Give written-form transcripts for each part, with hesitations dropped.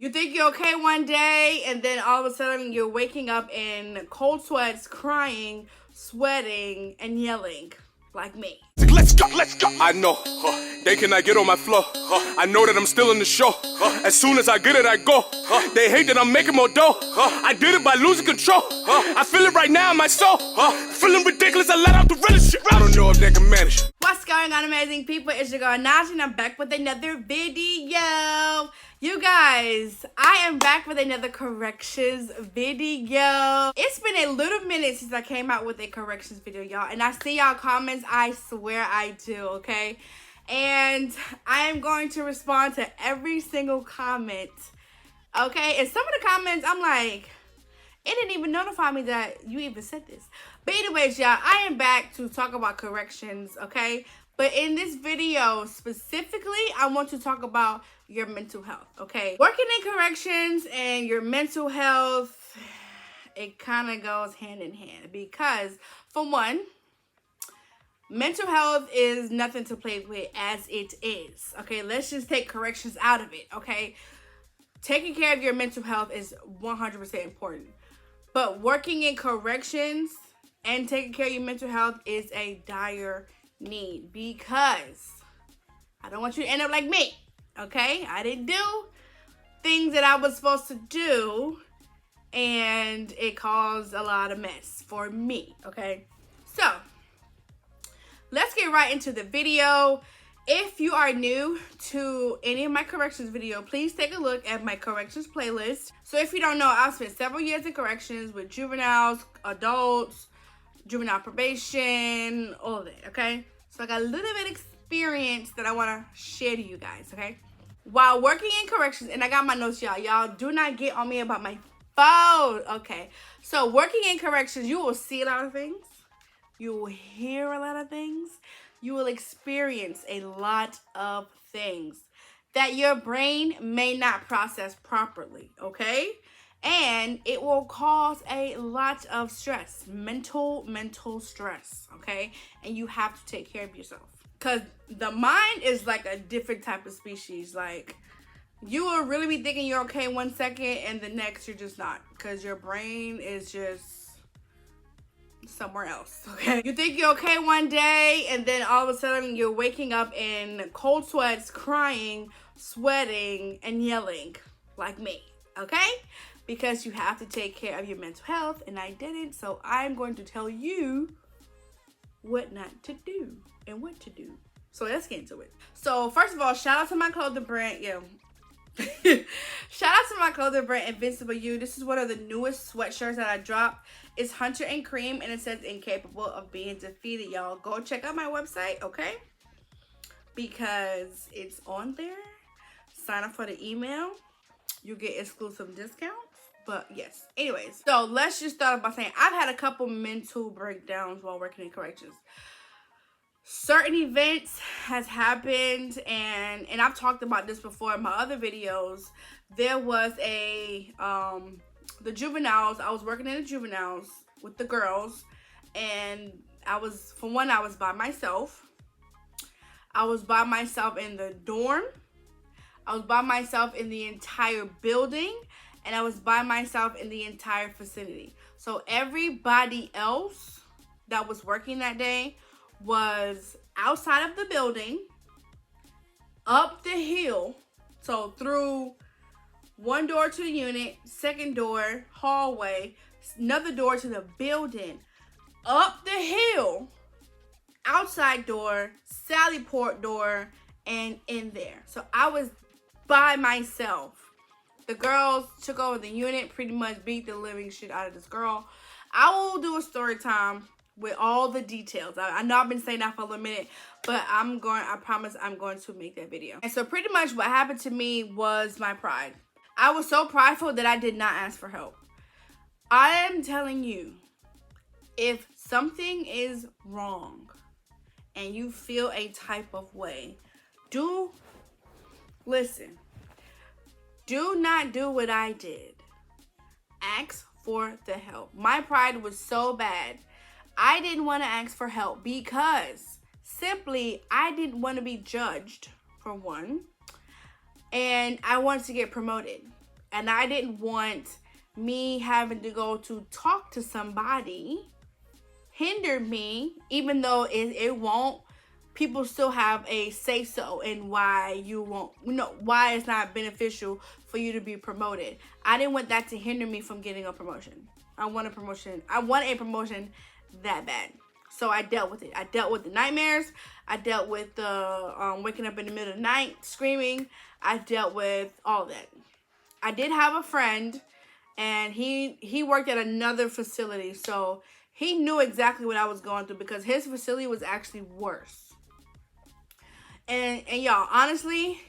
You think you're okay one day, and then all of a sudden you're waking up in cold sweats, crying, sweating, and yelling, like me. Let's go, let's go. I know, they cannot get on my flow. I know that I'm still in the show. As soon as I get it, I go. They hate that I'm making more dough. I did it by losing control. I feel it right now in my soul. Feeling ridiculous, I let out the realest shit. I don't know if they can manage. What's going on, amazing people? It's your girl Naj, and I'm back with another video. You guys, I am back with another corrections video. It's been a little minute since I came out with a corrections video, y'all. And I see y'all comments. I swear I do, okay? And I am going to respond to every single comment, okay? And some of the comments, I'm like, it didn't even notify me that you even said this. But anyways, y'all, I am back to talk about corrections, okay? But in this video specifically, I want to talk about your mental health, okay? Working in corrections and your mental health, it kind of goes hand in hand. Because, for one, mental health is nothing to play with as it is, okay? Let's just take corrections out of it, okay? Taking care of your mental health is 100% important. But working in corrections and taking care of your mental health is a dire need, because I don't want you to end up like me, okay? I didn't do things that I was supposed to do, and it caused a lot of mess for me, okay? So, let's get right into the video. If you are new to any of my corrections video, please take a look at my corrections playlist. So if you don't know, I've spent several years in corrections with juveniles, adults, juvenile probation, all of that, okay? So I got a little bit of experience that I want to share to you guys, okay? While working in corrections, and I got my notes, y'all. Y'all do not get on me about my phone, okay? So working in corrections, you will see a lot of things. You will hear a lot of things. You will experience a lot of things that your brain may not process properly, okay? And it will cause a lot of stress, mental stress, okay? And you have to take care of yourself. Because the mind is like a different type of species. Like, you will really be thinking you're okay 1 second, and the next you're just not. Because your brain is just somewhere else, okay? You think you're okay one day, and then all of a sudden you're waking up in cold sweats, crying, sweating, and yelling, like me, okay? Because you have to take care of your mental health, and I didn't, so I'm going to tell you what not to do and what to do. So let's get into it. So first of all, shout out to my clothing brand, shout out to my clothing brand, Invincible You. This is one of the newest sweatshirts that I dropped. It's Hunter and Cream, and it says incapable of being defeated, y'all. Go check out my website, okay? Because it's on there. Sign up for the email. You get exclusive discounts. But yes, anyways. So let's just start by saying I've had a couple mental breakdowns while working in corrections. Certain events has happened, and I've talked about this before in my other videos. There was the juveniles. I was working in the juveniles with the girls, and I was by myself. I was by myself in the dorm. I was by myself in the entire building, and I was by myself in the entire vicinity. So everybody else that was working that day was outside of the building, up the hill, so through one door to the unit, second door, hallway, another door to the building, up the hill, outside door, sally port door, and in there. So I was by myself. The girls took over the unit, pretty much beat the living shit out of this girl. I will do a story time with all the details. I know I've been saying that for a little minute, but I promise I'm going to make that video. And so pretty much what happened to me was my pride. I was so prideful that I did not ask for help. I am telling you, if something is wrong and you feel a type of way, listen. Do not do what I did. Ask for the help. My pride was so bad. I didn't want to ask for help because simply I didn't want to be judged, for one. And I wanted to get promoted. And I didn't want me having to go to talk to somebody hinder me, even though it won't. People still have a say so in why you won't, why it's not beneficial for you to be promoted. I didn't want that to hinder me from getting a promotion. I want a promotion. I want a promotion that bad. So I dealt with it. I dealt with the nightmares. I dealt with the waking up in the middle of the night screaming. I dealt with all that. I did have a friend, and he worked at another facility, so he knew exactly what I was going through because his facility was actually worse. And y'all, honestly,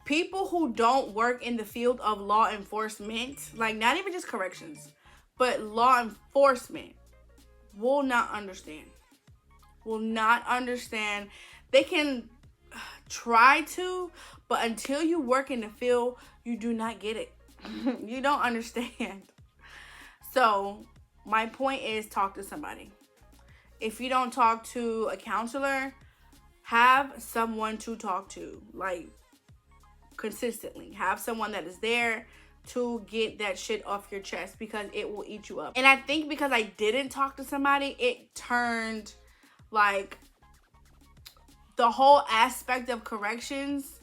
people who don't work in the field of law enforcement, like not even just corrections, but law enforcement, will not understand. Will not understand. They can try to, but until you work in the field, you do not get it. You don't understand. So my point is, talk to somebody. If you don't talk to a counselor, have someone to talk to, like consistently. Have someone that is there to get that shit off your chest, because it will eat you up. And I think because I didn't talk to somebody, it turned like the whole aspect of corrections,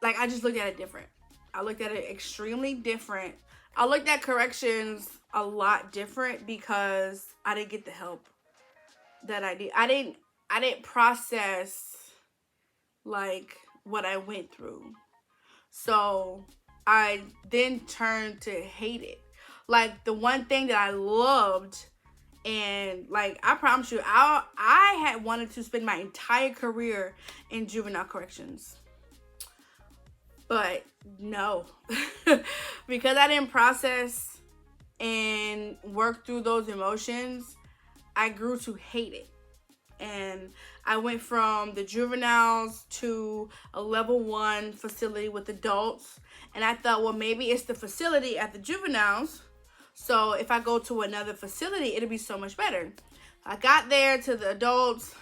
like I just looked at it different. I looked at it extremely different. I looked at corrections a lot different because I didn't get the help that I did. I didn't process like what I went through. So I then turned to hate it. Like the one thing that I loved, and like I promise you, I had wanted to spend my entire career in juvenile corrections. But no, because I didn't process and work through those emotions, I grew to hate it. And I went from the juveniles to a level 1 facility with adults. And I thought, well, maybe it's the facility at the juveniles. So if I go to another facility, it'll be so much better. I got there to the adults.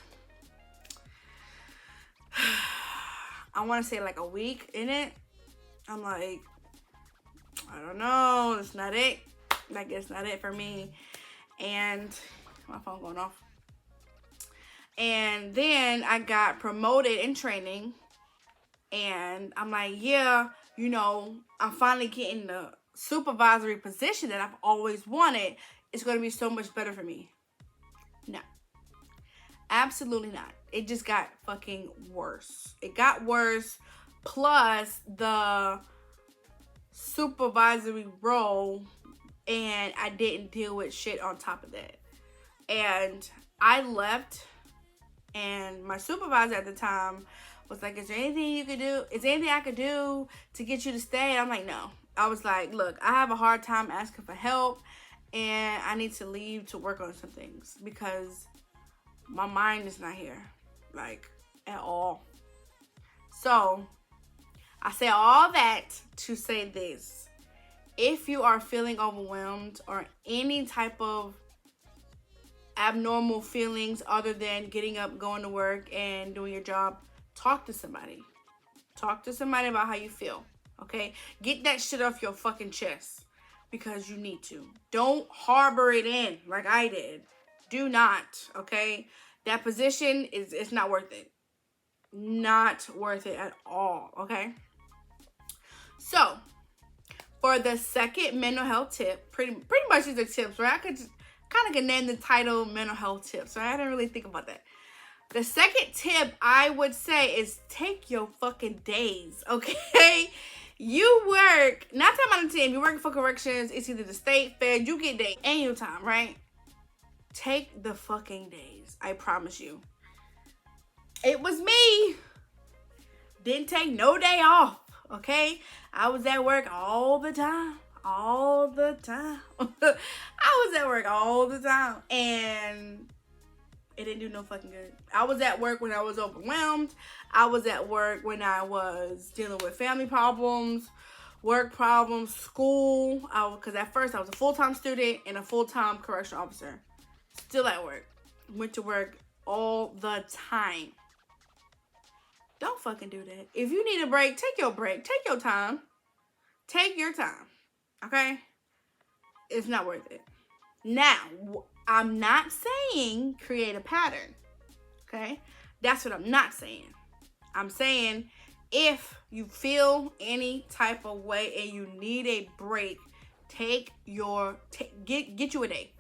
I want to say like a week in it. I'm like, I don't know. It's not it. Like, it's not it for me. And my phone going off. And then I got promoted in training. And I'm like, yeah, I'm finally getting the supervisory position that I've always wanted. It's going to be so much better for me. No. Absolutely not. It just got fucking worse. It got worse. Plus the supervisory role, and I didn't deal with shit on top of that. And I left, and my supervisor at the time was like, is there anything you could do? Is there anything I could do to get you to stay? And I'm like, no. I was like, look, I have a hard time asking for help, and I need to leave to work on some things because my mind is not here, like, at all. So I say all that to say this. If you are feeling overwhelmed or any type of abnormal feelings other than getting up, going to work, and doing your job, talk to somebody. Talk to somebody about how you feel, okay? Get that shit off your fucking chest because you need to. Don't harbor it in like I did. Do not, okay? That position it's not worth it. Not worth it at all, okay? So, for the second mental health tip, pretty much these are tips, right? I could just kind of name the title mental health tips, right? I didn't really think about that. The second tip I would say is take your fucking days, okay? You work, 9 times out of 10, you're working for corrections, it's either the state, fed, you get days, and your time, right? Take the fucking days, I promise you. It was me. Didn't take no day off, okay? I was at work all the time. All the time. I was at work all the time. And it didn't do no fucking good. I was at work when I was overwhelmed. I was at work when I was dealing with family problems, work problems, school. Because at first I was a full-time student and a full-time correctional officer. Still at work. Went to work all the time. Don't fucking do that. If you need a break, take your break. Take your time. Take your time, okay? It's not worth it. Now, I'm not saying create a pattern, okay? That's what I'm not saying. I'm saying if you feel any type of way and you need a break, get you a day.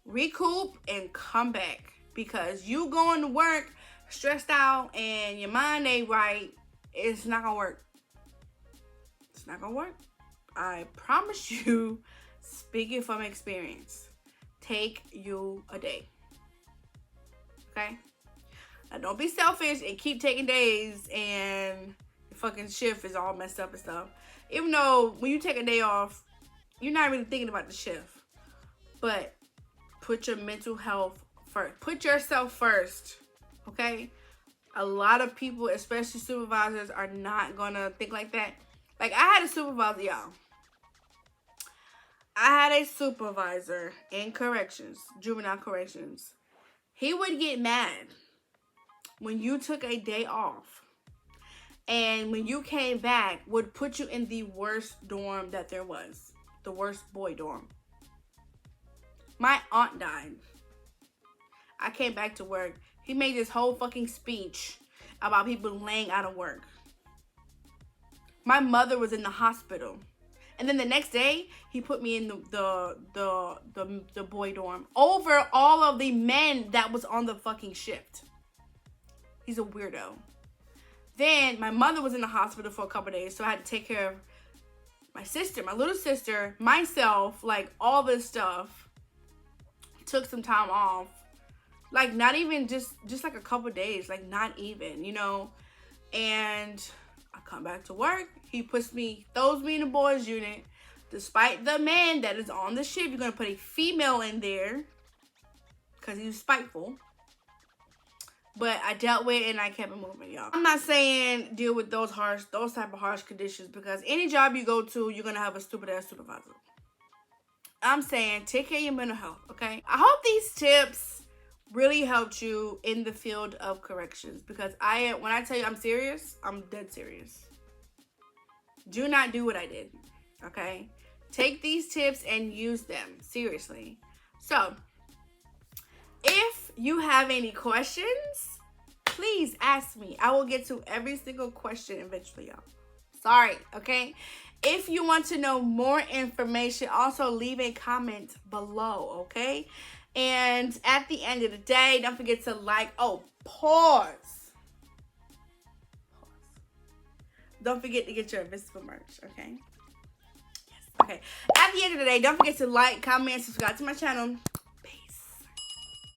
Recoup and come back, because you going to work stressed out and your mind ain't right, it's not gonna work. It's not gonna work. I promise you, speaking from experience. Take you a day. Okay? Now don't be selfish and keep taking days and the fucking shift is all messed up and stuff. Even though when you take a day off, you're not really thinking about the shift. But put your mental health first. Put yourself first. Okay? A lot of people, especially supervisors, are not gonna think like that. Like, I had a supervisor, y'all. I had a supervisor in corrections, juvenile corrections. He would get mad when you took a day off. And when you came back, would put you in the worst dorm that there was. The worst boy dorm. My aunt died. I came back to work. He made this whole fucking speech about people laying out of work. My mother was in the hospital. And then the next day, he put me in the boy dorm over all of the men that was on the fucking shift. He's a weirdo. Then my mother was in the hospital for a couple days, so I had to take care of my sister, my little sister, myself, like all this stuff. Took some time off. Like not even just like a couple days, like not even, you know. And I come back to work. He throws me in the boys unit. Despite the man that is on the ship, you're gonna put a female in there because he was spiteful. But I dealt with it and I kept it moving, y'all. I'm not saying deal with those type of harsh conditions, because any job you go to, you're gonna have a stupid ass supervisor. I'm saying take care of your mental health, okay? I hope these tips really helped you in the field of corrections, because when I tell you I'm serious, I'm dead serious. Do not do what I did, okay? Take these tips and use them, seriously. So, if you have any questions, please ask me. I will get to every single question eventually, y'all. Sorry, okay? If you want to know more information, also leave a comment below, okay? And at the end of the day, don't forget to pause. Don't forget to get your invisible merch, okay? Yes, okay. At the end of the day, don't forget to like, comment, subscribe to my channel.